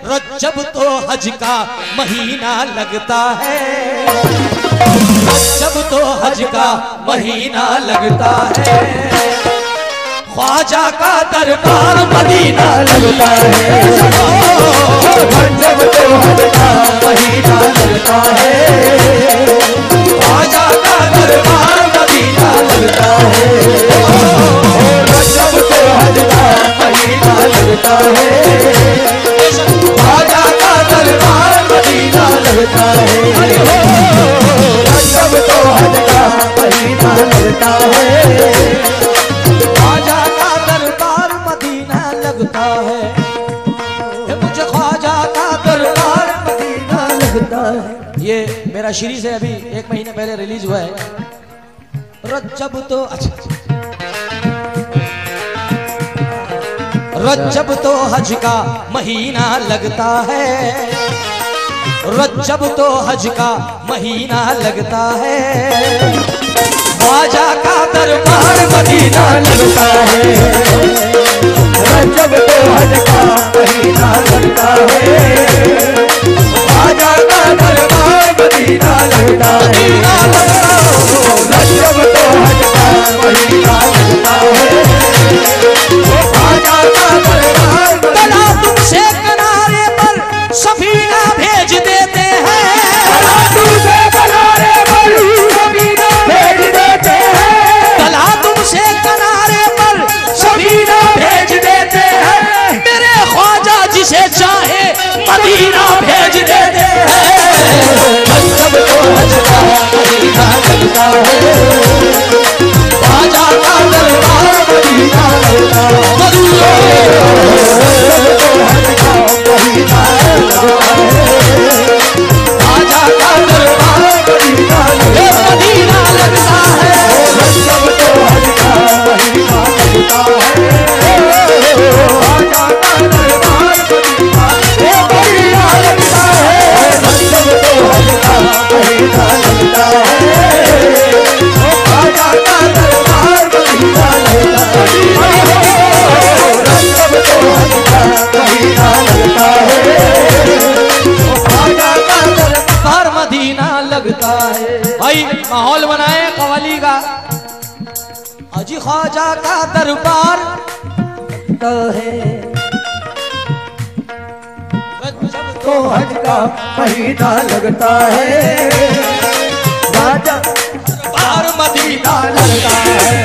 रज्जब तो हज का महीना लगता है, रज्जब तो हज का महीना लगता है, ख्वाजा का दरबार मदीना लगता है, रज्जब तो हज का महीना लगता है, ख्वाजा का दरबार मदीना लगता है, रज्जब तो हज का महीना लगता है, ख्वाजा का दरबार मदीना लगता है, रज्जब तो हज का महीना लगता है, ख्वाजा का दरबार मदीना लगता है, मुझे ख्वाजा का दरबार मदीना लगता है। ये मेरा श्री से अभी 1 महीने पहले रिलीज हुआ है। रज्जब तो रज्जब तो हज का महीना लगता है, रज्जब तो हज का महीना लगता है, ख्वाजा का दरबार मदीना लगता है, रज्जब तो हज का महीना लगता है, ख्वाजा का दरबार मदीना लगता है, रज्जब तो हज का महीना लगता है, ख्वाजा का दरबार तला तुमसे किनारे पर सफीना भेज देते हैं, तला तुमसे किनारे पर सफीना भेज देते हैं, तला तुमसे किनारे पर सफीना भेज देते हैं, मेरे ख्वाजा जिसे चाहे मदीना भेज देते हैं, रज्जब तो हज का महीना लगता है, ख्वाजा का दरबार मदीना लगता है, ख्वाजा का दरबार मदीना लगता है, रज्जब तो हज का महीना लगता है, ख्वाजा का दरबार मदीना लगता है, रज्जब तो हज का महीना लगता है, ख्वाजा का दरबार मदीना लगता है, रज्जब तो हज का महीना लगता है, ख्वाजा का दरबार मदीना लगता है। भाई माहौल बनाए कव्वाली का, अजी ख्वाजा का दरबार लगता है, रज्जब तो हज का महीना लगता है, ख्वाजा दरबार मदीना लगता है,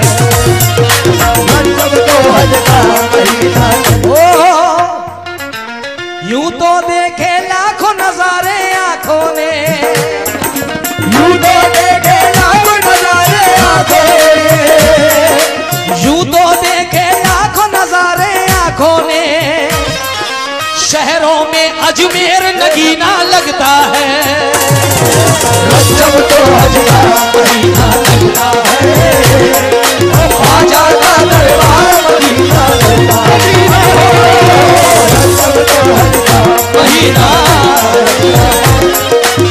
रज्जब तो हज का महीना। यूं तो देखे लाखों नजारे आंखों ने, यूं तो देखे लाखों नजारे आंखों ने, यूं तो देखे लाखों नजारे आंखों ने, शहरों में अजमेर नगीना लगता है, रज्जब तो हज का महीना लगता है, ख्वाजा का दरबार मदीना लगता है, रज्जब तो हज का महीना लगता है,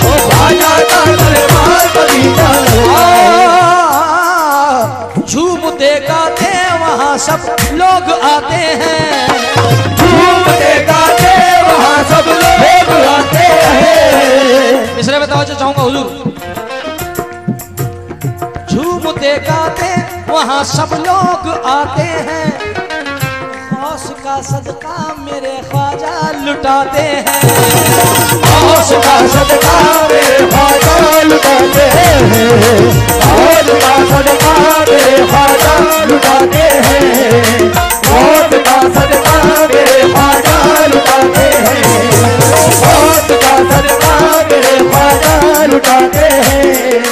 ख्वाजा का दरबार मदीना लगता है। झूमते गाते वहाँ सब लोग आते हैं, झूमते गाते वहाँ सब लोग आते हैं। मिसरे में तवज्जो चाहूंगा हुजूर। झूमते गाते वहाँ सब लोग आते हैं, गौस का सदका मेरे ख्वाजा लुटाते हैं, गौस का सदका मेरे ख्वाजा लुटाते हैं, गौस का सदका मेरे ख्वाजा लुटाते हैं, गौस का सदका मेरे ख्वाजा लुटाते हैं, गौस का सदका मेरे ख्वाजा लुटाते हैं।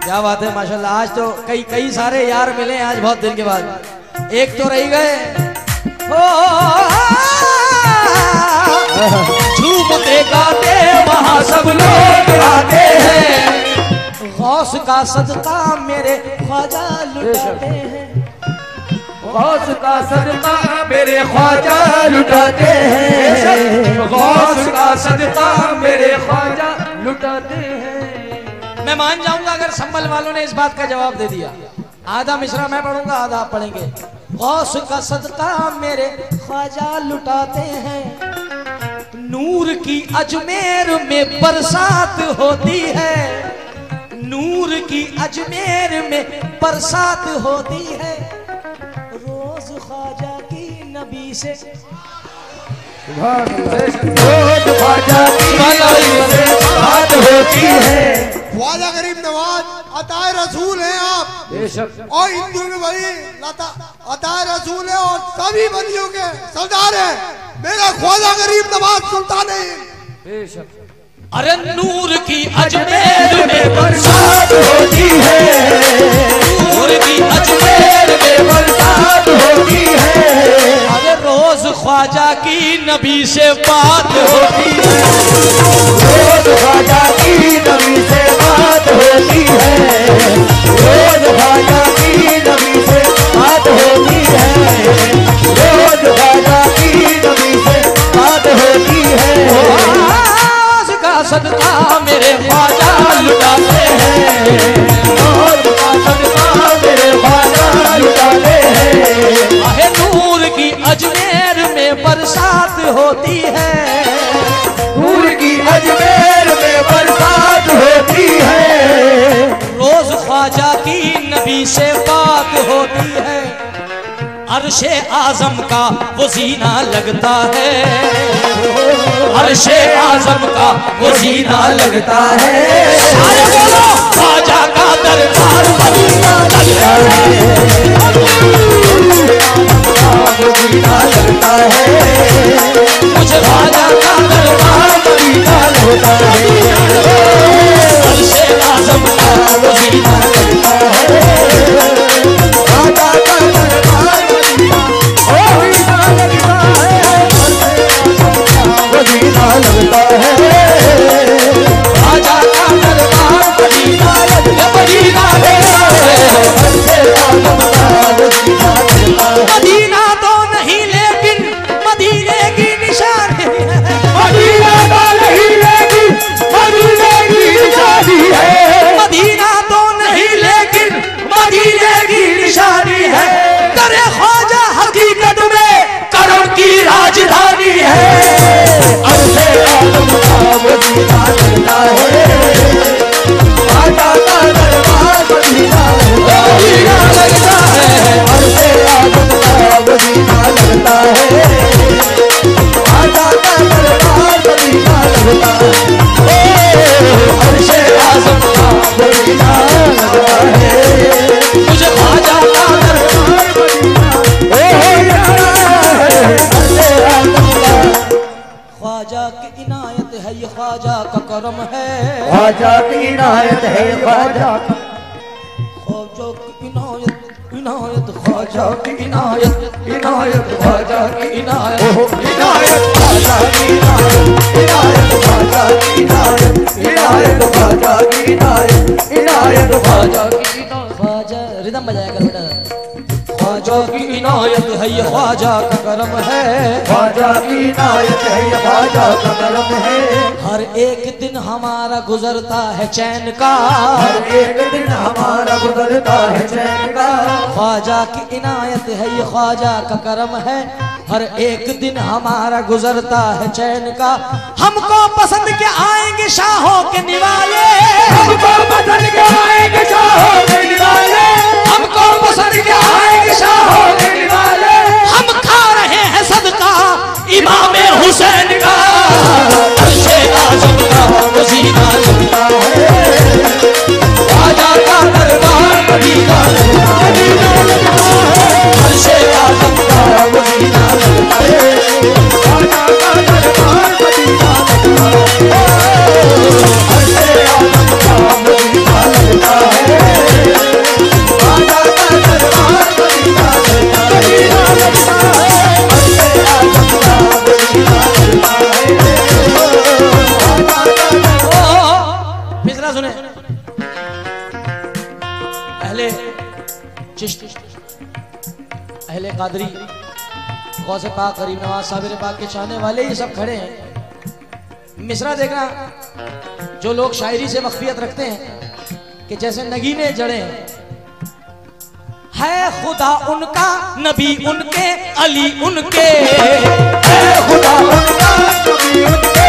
क्या बात है माशाल्लाह। आज तो कई सारे यार मिले आज बहुत दिन के बाद, एक तो रह गए। झूमते गाते वहाँ सब लोग आते हैं, गौस का सदका मेरे ख्वाजा लुटाते हैं, गौस का सदका मेरे ख्वाजा लुटाते हैं, गौस का सदका मेरे ख्वाजा लुटाते हैं। मैं मान जाऊंगा अगर संभल वालों ने इस बात का जवाब दे दिया। आधा मिश्रा मैं पढ़ूंगा, आधा आप पढ़ेंगे। गौस का सदका मेरे ख्वाजा लुटाते हैं, की अजमेर में बरसात होती है, नूर की अजमेर में बरसात होती है, रोज ख्वाजा की नबी से रोज ख्वाजा की नबी से बात होती है। ख्वाजा गरीब नवाज अताए रसूल हैं आप, और हिंदू में भाई अताए रसूल है और सभी बंदियों के सरदार है मेरा ख्वाजा गरीब नवाज सुल्तान है। अरे नूर की अजमेर में बरसात होती है, नूर की अजमेर में बरसात होती है। अरे रोज ख्वाजा की नबी से बात होती है, रोज ख्वाजा की नबी से बात होती है, रोज ख्वाजा की नबी से बात होती है, रोज ख्वाजा की नबी से बात होती है। का सदका मेरे ख्वाजा लुटाते हैं, का सदका मेरे ख्वाजा लुटाते हैं। आहे नूर की अजमेर में बरसात होती है, नूर की अजमेर में बरसात होती है, रोज ख्वाजा की नबी से बात होती है। अर्शे आजम का वो सीना लगता है, अर्शे आजम का वो सीना लगता है। सारे बोलो ख्वाजा का दरबार मदीना लगता है, मदीना लगता है, मुझे ख्वाजा का दरबार मदीना लगता है। अर्शे आजम का वो सीना लगता है, ख्वाजा का दरबार मदीना लगता है, मदीना लगता है। ख्वाजा का दरबार मदीना मदीना मदीना तो नहीं लेकिन मदीने की निशानी है, मदीना तो नहीं लेकिन मदीने की निशानी है, मदीना तो नहीं लेकिन मदीने की निशानी है। दरे ख्वाजा हकीकत में करम की राजधानी है। अर्शे आज़म का मदीना लगता है, ख्वाजा का दरबार मदीना लगता है, अर्शे आज़म का मदीना लगता है, ख्वाजा का दरबार मदीना लगता है, अर्शे आज़म का मदीना लगता है। मुझे ख्वाजा का दरबार ख्वाजा की इनायत है, ये ख्वाजा का करम है, ख्वाजा की इनायत है, ख्वाजा का ख्वाजा की इनायत इनायत ख्वाजा की इनायत इनायत ख्वाजा की इनायत इनायत ख्वाजा की इनायत, इनायत ख्वाजा की इनायत, इनायत ख्वाजा की इनायत, इनायत ख्वाजा की इनायत। ख्वाजा रिदम बजाया कर बेटा। ख्वाजा की इनायत है, ये ख्वाजा का करम है, ख्वाजा की इनायत है, ये ख्वाजा का करम है। हर एक दिन हमारा गुजरता है चैन का, हर एक दिन हमारा गुजरता है चैन का। ख्वाजा की इनायत है, ये ख्वाजा का करम है, हर एक दिन हमारा गुजरता है चैन का। हमको पसंद के आएंगे शाहों के निवाले, हमको पसंद के आएंगे शाहों के निवाले, हमको पसंद के आएंगे शाहों के निवाले। हम खा रहे हैं सदका इमाम हुसैन का, अर्शे आज़म का वो सीना लगता है, ख्वाजा का दरबार मदीना लगता है, अर्शे आज़म का वो सीना लगता है, ख्वाजा का दरबार मदीना लगता है, अर्शे आज़म का मदीना लगता है, ख्वाजा का दरबार मदीना लगता है, अर्शे आज़म का मदीना लगता है। मिसरा सुने अहले चिश्ती, अहले कादरी, गौसे पाक, करीम नवाज, साबिर पाक के चाहने वाले ये सब खड़े हैं। मिसरा देखना, जो लोग शायरी से मखफियत रखते हैं कि जैसे नगीने जड़े है खुदा उनका, नबी उनके, अली उनके, है खुदा उनका, नबी उनके,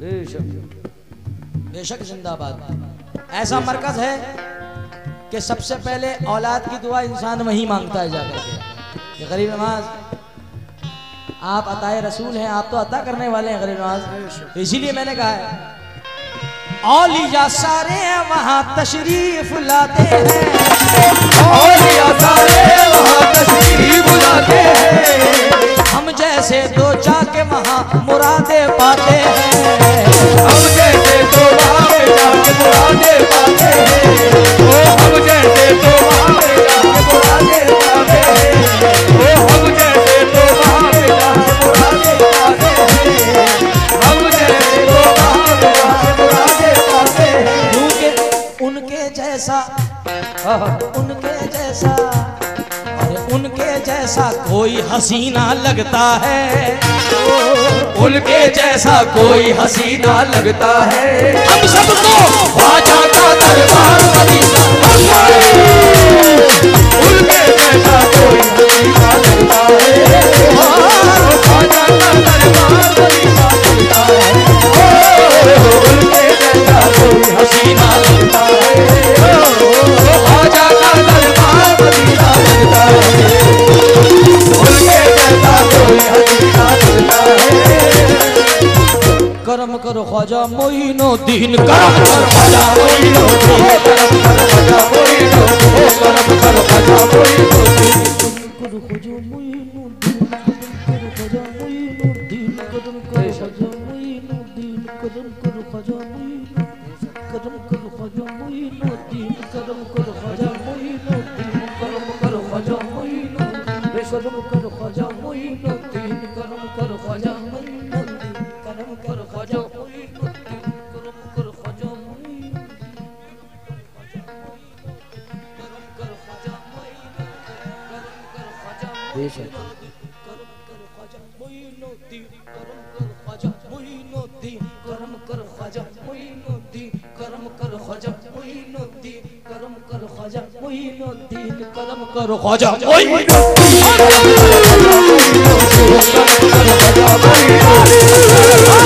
बेशक जिंदाबाद। ऐसा मरकज है कि सबसे पहले औलाद की दुआ इंसान वहीं मांगता है जाकर के। गरीब नवाज आप अताए रसूल हैं, आप तो अता करने वाले हैं गरीब नवाज। इसीलिए मैंने कहा है औलिया सारे वहाँ तशरीफ लाते हैं, औलिया सारे वहाँ तशरीफ लाते हैं, हम जैसे दो जाके वहाँ मुरादे पाते हैं, हम जैसे तो वहाँ पे जाके मुरादे पाते हैं, ओ हम जैसे तो वहाँ पे जाके मुरादे पाते हैं, ओ हम जैसे तो वहाँ पे जाके मुरादे पाते हैं, हम जैसे तो वहाँ पे जाके मुरादे पाते हैं। क्योंकि उनके जैसा अरे उनके जैसा कोई हसीना लगता है, उनके जैसा कोई हसीना लगता है, हम सबको ख्वाजा का दरबार मदीना, उनके जैसा कोई हसीना लगता है, ख्वाजा का दरबार मदीना लगता है, उनके जैसा कोई हसीना लगता है, ख्वाजा का दरबार मदीना लगता है, उनके जैसा कोई हसीना लगता है। करम करो ख्वाजा मोइनुद्दीन, करम करो ख्वाजा मोइनुद्दीन, करम करो ख्वाजा मोइनुद्दीन, करम करो ख्वाजा मोइनुद्दीन, करो ख्वाजा मोइनुद्दीन, करो ख्वाजा मोइनुद्दीन, करम करो ख्वाजा मोइनुद्दीन, करम करो ख्वाजा मोइनुद्दीन, करम करो ख्वाजा मोइनुद्दीन, करम करो ख्वाजा मोइनुद्दीन, करम करो ख्वाजा मोइनुद्दीन, करम करो ख्वाजा मोइनुद्दीन, करम करो ख्वाजा मोइनुद्दीन, करम करो ख्वाजा मोइनुद्दीन, करम करो ख्वाजा मोइनुद्दीन, करम करो ख्वाजा मोइनुद्दीन, करम करो ख्वाजा मोइनुद्दीन, करम करो ख्वाजा मोइनुद्दीन, करम करो ख्वाजा मोइनुद्दीन, करम करो ख्वाजा मोइनुद्दीन, करम करो ख्वाजा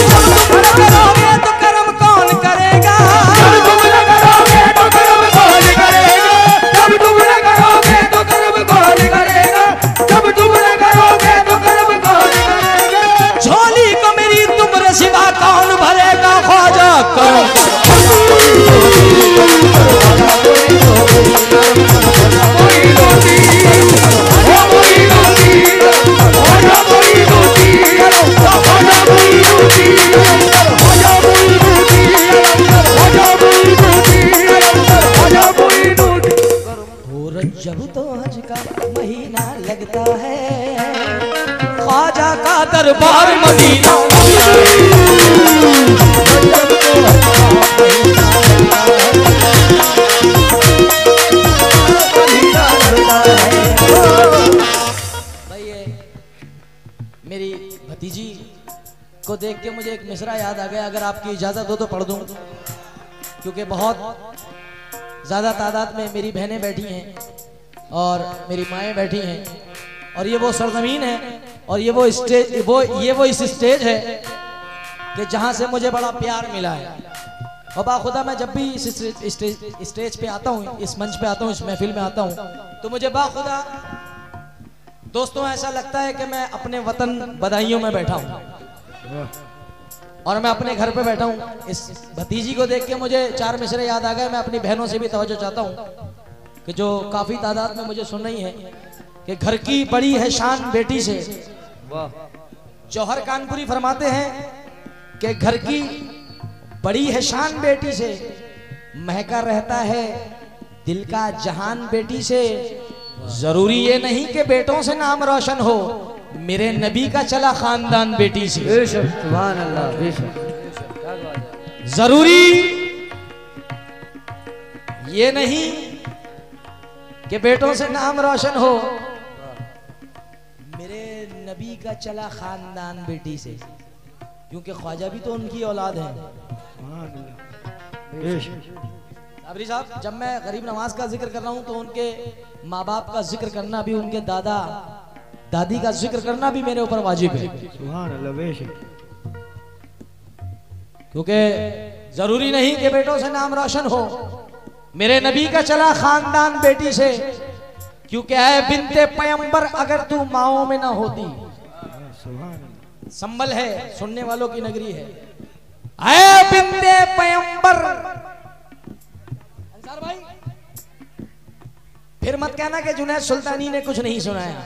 करोगे तो कर्म कौन करेगा, जब तुम न करोगे तो कर्म कौन करेगा, जब तुम न करोगे तो कर्म कौन करेगा, जब तुम न करोगे तो कर्म कौन करेगा, झोली को मेरी तुमरे सिवा कौन भरेगा, ख्वाजा करो जब तो हज का महीना लगता है, ख्वाजा का दरबार मदीना, मेरी भतीजी को देख के मुझे एक मिसरा याद आ गया, अगर आपकी इजाजत हो तो पढ़ दूं, क्योंकि बहुत ज्यादा तादाद में मेरी बहनें बैठी हैं और मेरी माएँ बैठी हैं, और ये वो सरजमीन है और ये वो इस स्टेज है कि जहाँ से मुझे बड़ा प्यार मिला है। और बाखुदा मैं जब भी इस स्टेज पे आता हूँ, इस मंच पे आता हूँ, इस महफिल में आता हूँ, तो मुझे बाखुदा दोस्तों ऐसा लगता है कि मैं अपने वतन बधाइयों में बैठा हूँ और मैं अपने घर पे बैठा हूँ। इस भतीजी को देख के मुझे चार मिसरे याद आ गए। मैं अपनी बहनों से भी तवज्जो चाहता हूँ कि जो काफी तादाद में मुझे सुन रही है कि घर की बड़ी है शान बेटी से। जौहर कानपुरी फरमाते हैं कि घर की बड़ी है शान बेटी से, महका रहता है दिल का जहान बेटी से। जरूरी ये नहीं कि बेटों से नाम रोशन हो, मेरे नबी का चला खानदान बेटी से। सुभान अल्लाह। जरूरी ये नहीं कि बेटों से नाम रोशन हो, मेरे नबी का चला खानदान बेटी से, क्योंकि ख्वाजा भी तो उनकी औलाद है। साबरी साहब, जब मैं गरीब नवाज का जिक्र कर रहा हूं तो उनके माँ बाप का जिक्र करना भी, उनके दादा दादी का जिक्र करना भी मेरे ऊपर वाजिब है, सुभान अल्लाह। क्योंकि जरूरी नहीं कि बेटों से नाम रोशन हो। मेरे नबी का चला खानदान बेटी से, क्योंकि है बिनते पैगंबर अगर तू माओ में ना होती। संभल है, सुनने वालों की नगरी है। आए बिनते पैगंबर, अंसार भाई फिर मत कहना कि जुनैद सुल्तानी ने कुछ नहीं सुनाया।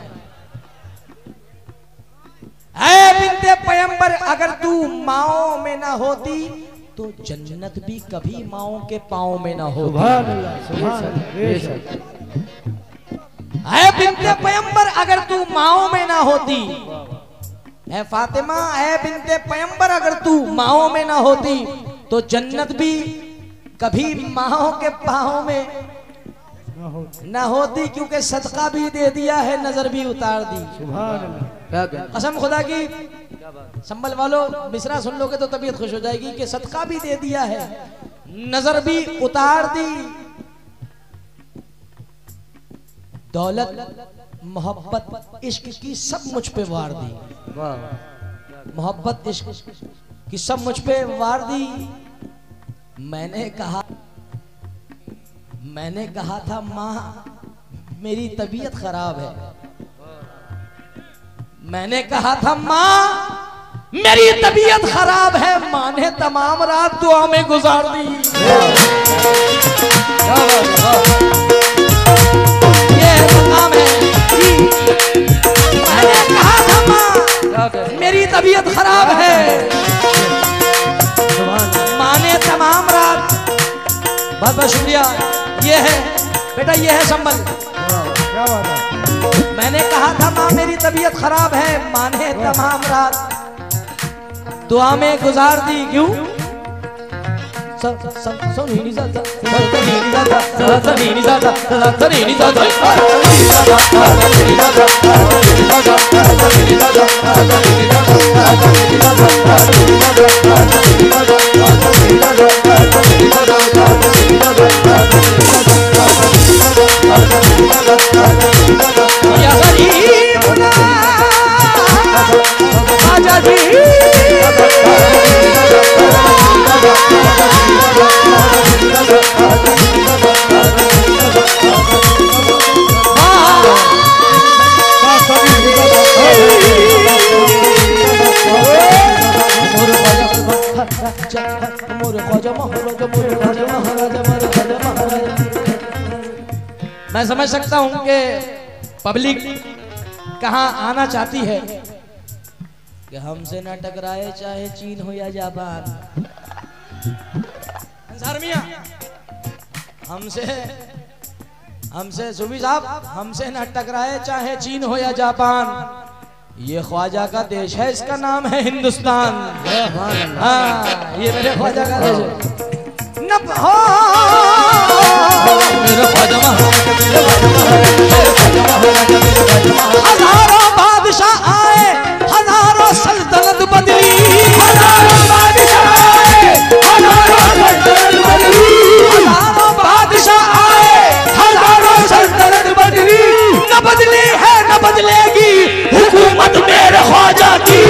आए बिनते पैगंबर अगर तू माओ में ना होती तो जन्नत भी कभी माओ के पाँव में ना होती। है बिनते पैगंबर अगर तू माओ में ना होती, है फातिमा है बिनते पैगंबर अगर तू माओ में ना होती तो जन्नत भी कभी माओ के पाँव में ना होती, क्योंकि सदका भी दे दिया है, नजर भी उतार दी। कसम खुदा की, संभल वालों मिसरा सुन लोगे तो तबीयत खुश हो जाएगी कि सदका भी दे दिया है, नजर भी उतार दी। दौलत मोहब्बत इश्क की सब मुझ पे वार दी। मोहब्बत इश्क की सब मुझ पे वार दी। मैंने कहा था माँ मेरी तबीयत खराब है। मैंने कहा था माँ मेरी तबीयत खराब है। माँ ने तमाम रात दुआ में गुजार दी। ये मकाम है जी। मैंने कहा था माँ मेरी तबीयत खराब है। माँ ने तमाम रात, बहुत बहुत शुक्रिया। ये है बेटा, ये है संभल। क्या बात है। मैंने कहा था माँ मेरी तबीयत खराब है। माँ ने तमाम रात दुआ में गुजार दी। क्यों? मैं समझ सकता हूं कि पब्लिक कहां आना चाहती है कि हमसे ना टकराए चाहे चीन हो या जापान। अंसार मियां हमसे सूफी साहब हमसे ना टकराए चाहे चीन हो या जापान। ये ख्वाजा का देश है, इसका नाम है हिंदुस्तान। हाँ ये मेरे ख्वाजा का देश है। हजारों बादशाह आए, हजारों सल्तनत बदली। हजारों बादशाह आए, हजारों सल्तनत बदली। हजारों बादशाह आए, हजारों सल्तनत बदली। न बदली है न बदलेगी हुकूमत मेरे ख्वाजा की।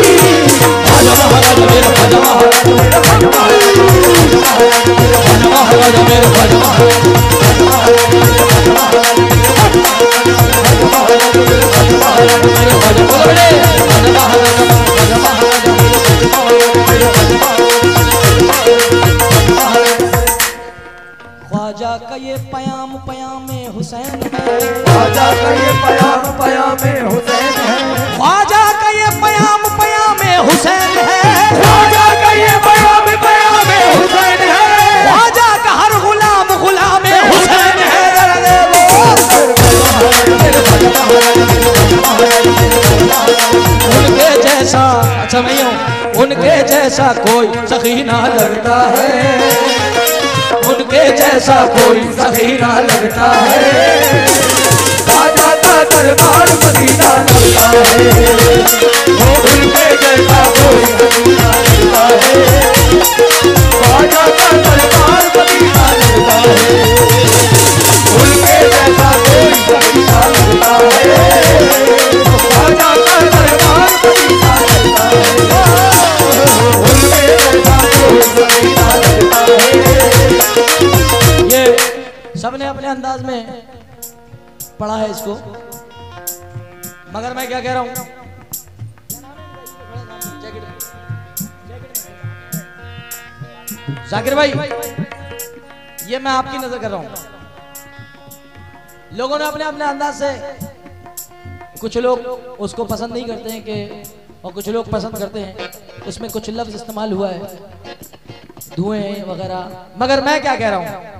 ख्वाजा का ये पयाम पयामे हुसैन है। ख्वाजा का ये पयाम पयामे हुसैन है। ख्वाजा का ये पयाम पयामे हुसैन है। ख्वाजा का ये पयाम पयामे हुसैन है। ख्वाजा का हर गुलाम गुलामे हुसैन है। उनके जैसा, अच्छा मैं यूं, उनके जैसा कोई सखी ना लगता है। उनके जैसा कोई सखी ना लगता है। ख्वाजा का दरबार मदीना लगता है। उनके जैसा कोई सखी ना लगता है। ख्वाजा का दरबार मदीना लगता है। उनके जैसा कोई सखी ना लगता है। ख्वाजा का दरबार मदीना लगता है। उनके जैसा कोई सखी ना लगता है। सबने अपने अंदाज में पढ़ा है इसको, मगर मैं क्या कह रहा हूं, जाकिर भाई ये मैं आपकी नजर कर रहा हूं। लोगों ने अपने अपने अंदाज से, कुछ लोग उसको पसंद नहीं करते हैं कि, और कुछ लोग पसंद करते हैं। उसमें कुछ लफ्ज इस्तेमाल हुआ है, धुएं वगैरह, मगर मैं क्या कह रहा हूं,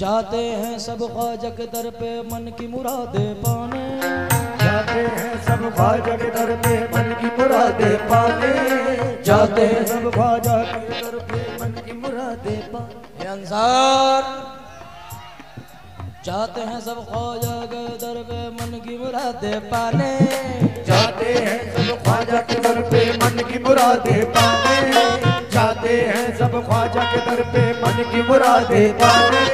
जाते हैं सब ख्वाजा के दर पे मन की मुरादें पाने, जाते हैं सब ख्वाजा के दर पे मन की मुरादें पाने, जाते हैं सब ख्वाजा के दर पे मन की मुरादें पाने। अंसार जाते हैं सब ख्वाजा के दर पे मन की मुरादें पाने, जाते हैं सब ख्वाजा के दर पे मन की मुरादें पाने, जाते हैं सब ख्वाजा के दर पे मन की मुरादें पाने।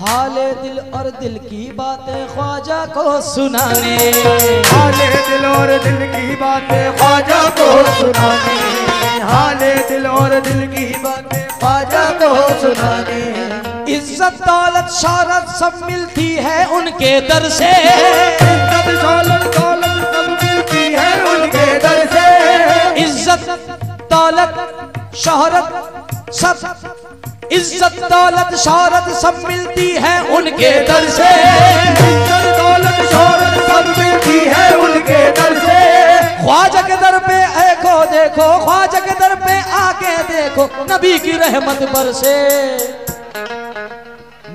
हाले दिल और दिल की बातें ख्वाजा को सुनाने, हाले दिल और दिल की बातें ख्वाजा को सुनाने, हाले दिल और दिल की बातें ख्वाजा को सुनाने। इज्जत दौलत शौहरत सब मिलती है उनके दर से, इज्जत दौलत सब मिलती है उनके दर से, इज्जत दौलत शौहरत सब, इज्जत दौलत शौहरत सब मिलती है उनके दर से, इज्जत दौलत शौहरत सब मिलती है उनके दर से। ख्वाजा के दर पे देखो देखो, ख्वाजा के दर पे आके देखो, नबी की रहमत बरसे।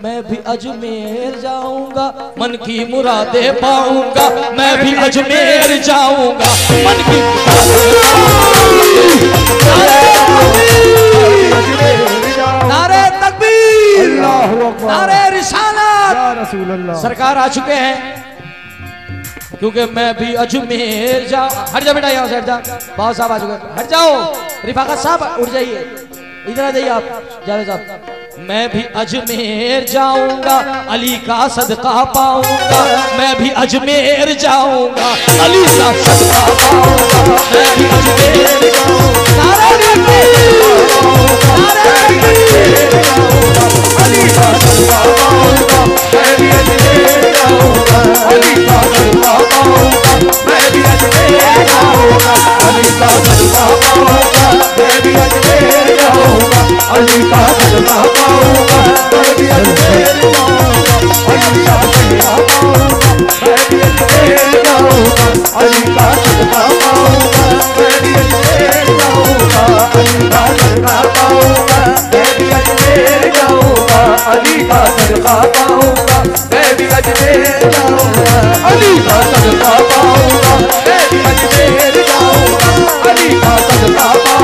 मैं भी अजमेर जाऊंगा मन की मुरादें पाऊंगा, मैं भी अजमेर जाऊंगा मन की नारे तकबीर, नारे रिसालत। सरकार आ चुके हैं, क्योंकि मैं भी अजमेर जाऊं। हट जा बेटा, यहाँ से हट जा, बहुत साहब आ चुके हैं, हट जाओ। रिफाकत साहब उठ जाइए, इधर आ जाइए आप, जावेद साहब। मैं भी अजमेर जाऊंगा अली का सदका पाऊंगा, मैं भी अजमेर जाऊंगा अली का सदका पाऊंगा, मैं भी अजमेर जाऊंगा। नारे अली का सदका पाऊंगा, मैं भी अजमेर जाऊंगा, अली का सदका पाऊंगा, मैं भी अजमेर जाऊंगा, अली का सदका पाऊंगा, मैं भी अजमेर जाऊंगा, अली का सदका पाऊंगा, मैं भी अजमेर जाऊंगा, अली का सदका पाऊंगा, मैं भी अजमेर जाऊंगा, अली का सदका पाऊंगा, मैं भी अजमेर जाऊंगा, अली का सदका पाऊंगा, मैं भी अजमेर जाऊंगा, अली का सदका पाऊंगा, मैं भी अजमेर जाऊंगा, अली का सदका पाऊंगा, मैं भी अजमेर जाऊंगा, अली का सदका पाऊंगा, मैं भी अजमेर जाऊंगा, अली का सदका पाऊंगा,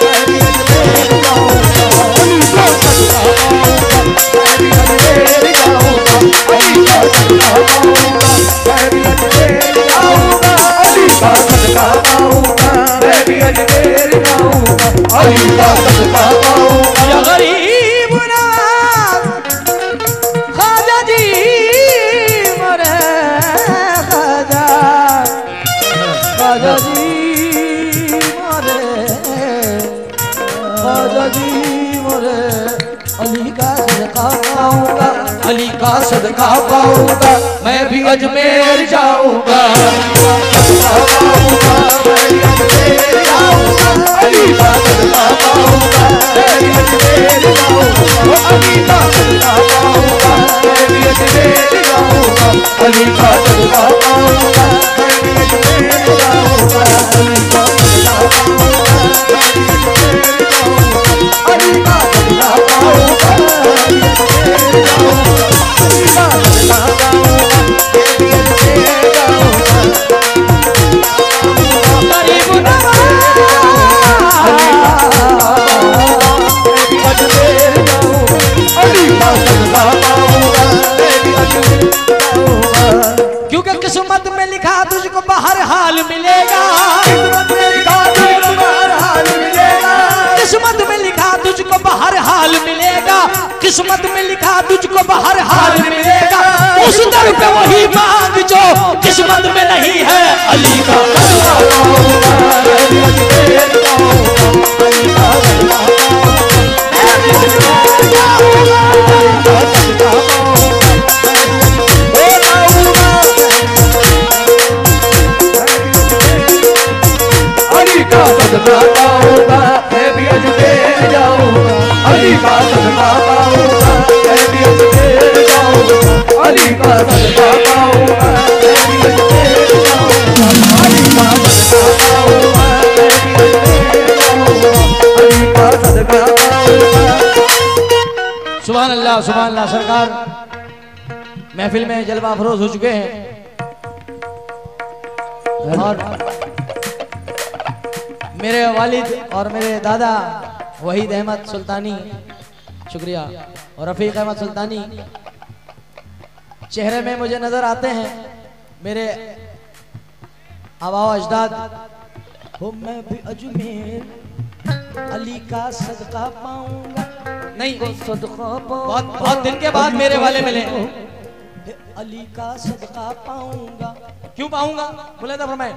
मैं भी अजमेर जाऊंगा, अली का सदका पाऊंगा, मैं भी अजमेर जाऊंगा, अली का सदका पाऊंगा, मैं भी अजमेर जाऊंगा, अली का सदका पाऊंगा। या गरीब नवाज ख्वाजा जी मोरे ख्वाजा, ख्वाजा जी मोरे, ख्वाजा जी मोरे, अली का सदका पाऊंगा, अली का सदका पाऊंगा, मैं भी अजमेर जाऊंगा, सदका पाऊंगा, मैं भी अजमेर जाऊंगा, अली का सदका पाऊंगा, मैं भी अजमेर जाऊंगा, अली का सदका पाऊंगा, मैं भी अजमेर जाऊंगा, अली का सदका पाऊंगा, मैं भी अजमेर जाऊंगा, अली का सदका पाऊंगा, मैं भी अजमेर जाऊंगा, अली का सदका पाऊंगा, मैं भी अजमेर जाऊंगा, अली का सदका पाऊंगा, मैं भी अजमेर जाऊंगा। गरीब नवाज क्योंकि किस्मत में लिखा तुझको बाहर हाल मिलेगा, किस्मत में लिखा तुझको बाहर हाल मिलेगा, किस्मत में लिखा तुझको बाहर हाल मिलेगा, किस्मत में लिखा तुझको बाहर हाल मिलेगा। उस दर पे वही मांग जो किस्मत में नहीं है, अली का सदका पाऊंगा, मैं भी अजमेर जाऊंगा, अली का सदका पाऊंगा, मैं भी अजमेर जाऊंगा, सुभान अल्लाह। सरकार महफिल में जलवा अफरोज हो चुके हैं और मेरे वालिद और मेरे दादा वहीद अहमद सुल्तानी, शुक्रिया, और रफीक अहमद सुल्तानी चेहरे में मुझे नजर आते हैं। मेरे आबाओ अजदाद हो, मैं भी अजमेर अली का सदका पाऊंगा। नहीं, सदका बहुत दिन के बाद मेरे वाले मिले। अली का सदका पाऊंगा। क्यों पाऊंगा? बोले तो फरमाए,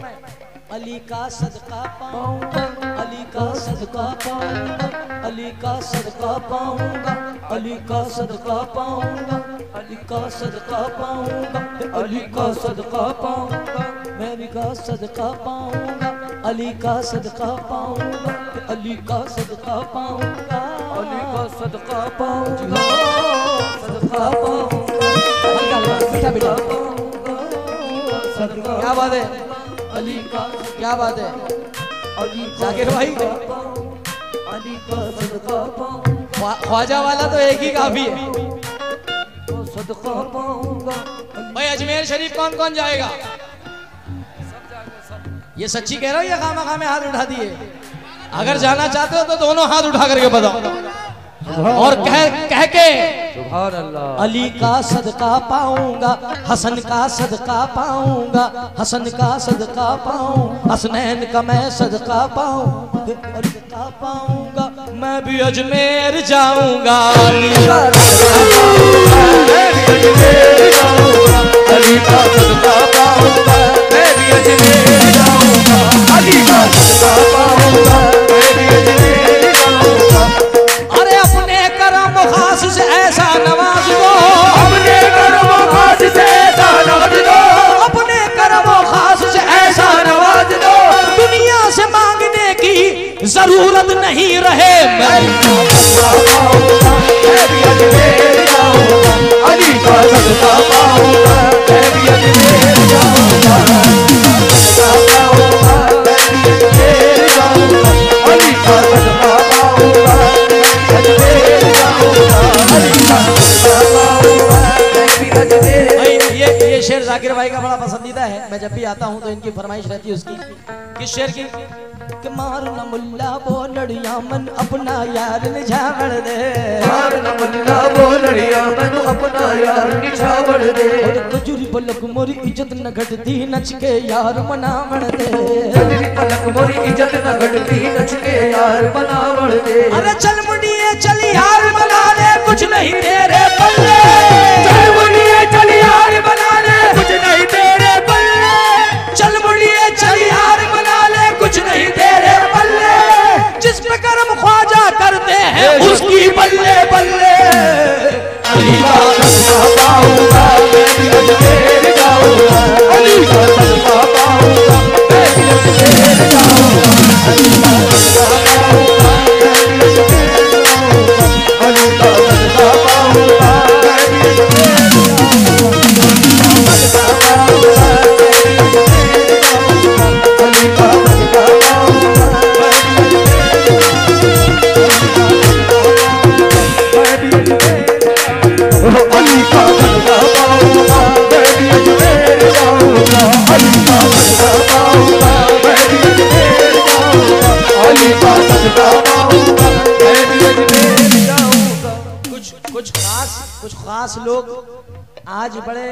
अली का सदका पाऊंगा, अली का सदका पाऊंगा, अली का सदका पाऊंगा, अली का सदका पाऊंगा, अली का सदका पाऊंगा, अली का सदका पाऊंगा, मैं भी का सदका पाऊंगा, अली का सदका पाऊंगा, अली का सदका पाऊंगा, अली का सदका पाऊंगा, सदका पाऊंगा, क्या बात है अली का, क्या बात है अली जाकिर भाई। अली का सदका पाऊंगा, ख्वाजा वाला तो एक ही काफी है। सदका पाऊंगा भाई। अजमेर शरीफ कौन कौन जाएगा? ये सच्ची कह रहा हूँ, ये खामा खामे हाथ उठा दिए। अगर जाना चाहते हो तो दोनों हाथ उठा करके बताओ और कह के सुभान अल्लाह। अली का सदका पाऊंगा, हसन का सदका पाऊंगा, हसन का सदका पाऊं, हसनैन का मैं सदका पाऊं, अली का पाऊंगा, मैं भी अजमेर जाऊंगा। अली का सदका पाऊंगा, मैं भी अजमेर जाऊंगा, अली का सदका पाऊंगा, मैं भी अजमेर जाऊंगा, अली का सदका पाऊंगा, मैं भी अजमेर जाऊंगा। अरे अपने करम खास से ऐसा नवाज दो, अपने करम खास से ऐसा नवाज दो, अपने करम खास से ऐसा नवाज दो, दुनिया से मांगने की जरूरत नहीं रहे। मैं भी अजमेर जाऊंगा, अली का सदका पाऊंगा, मैं भी अजमेर जाऊंगा, अली का सदका पाऊंगा, ये शेर जाकिर भाई का बड़ा पसंदीदा है। मैं जब भी आता हूँ तो इनकी फरमाइश रहती है उसकी। किस शेर की? कि मार न मुल्ला वो लड़िया मन अपना यार निझावड़ दे, मार न मुल्ला वो लड़िया मन अपना यार निझावड़ दे, कजूरी पलक मोरी इज्जत न घटती नच के यार मनावड़ दे, कजूरी पलक मोरी इज्जत न घटती नच के यार मनावड़ दे। अरे चल मुंडिये चल यार बना ले कुछ नहीं तेरे पल्ले, चल मुंडिये चल यार बना ले कुछ नहीं तेरे पल्ले, चल मुंडिये चल यार बना ले कुछ नहीं तेरे पल्ले, जिस पे कर्म ख्वाजा करते हैं उसकी बल्ले बल्ले। अली का सदका पाऊंगा, मैं भी अजमेर जाऊंगा, अली का सदका पाऊंगा, मैं भी अजमेर जाऊंगा, अली का सदका पाऊंगा, मैं भी अजमेर जाऊंगा, अली का सदका पाऊंगा, मैं भी अजमेर जाऊंगा, सदका पाऊंगा, अली का सदका पाऊंगा, अली का सदका पाऊंगा, मैं भी अजमेर जाऊंगा, अली का सदका पाऊंगा, मैं भी अजमेर जाऊंगा, अली का सदका पाऊंगा, मैं भी अजमेर जाऊंगा। कुछ खास लोग आज बड़े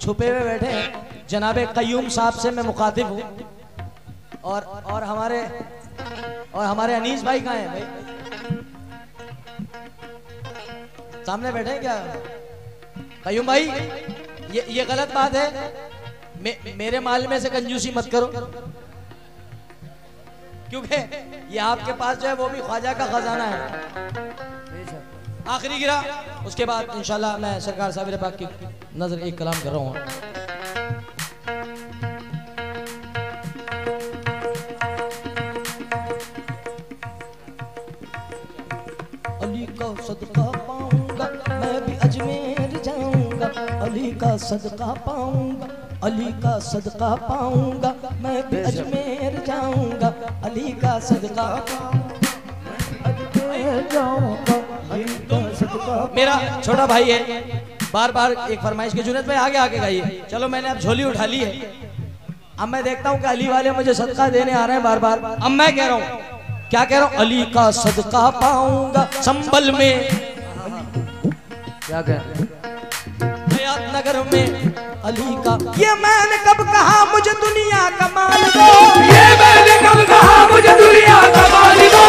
छुपे हुए बैठे हैं। जनाबे कयूम साहब से मैं मुखातिब हूँ और हमारे अनीस भाई कहाँ हैं भाई? सामने बैठे हैं क्या? कयूम भाई, ये गलत बात है। मेरे माल में से कंजूसी मत करो, क्योंकि ये आपके पास जो है वो भी ख्वाजा का खजाना है। आखिरी गिरा, उसके बाद इंशाल्लाह मैं सरकार साबिर पाक की नजर एक कलाम कर रहा हूँ। अली का सदका पाऊंगा, मैं भी अजमेर जाऊंगा, अली का सदका पाऊंगा, अली का सदका पाऊंगा, मैं भी अजमेर जाऊंगा, अली का सदका पाऊंगा, मैं भी अजमेर जाऊंगा, अली का मेरा छोटा भाई है, बार बार एक फरमाइश की जुनैद भाई आगे आगे गाइए। चलो मैंने अब झोली उठा ली है, अब मैं देखता हूँ कि अली वाले मुझे सदका देने आ रहे हैं बार बार। अब मैं कह रहा हूँ, क्या कह रहा हूँ, अली का सदका पाऊंगा संबल में, क्या कह हयात नगर में अली का। ये मैंने कब कहा मुझे दुनिया का माल दो, ये मैंने कब कहा मुझे दुनिया का माल दो,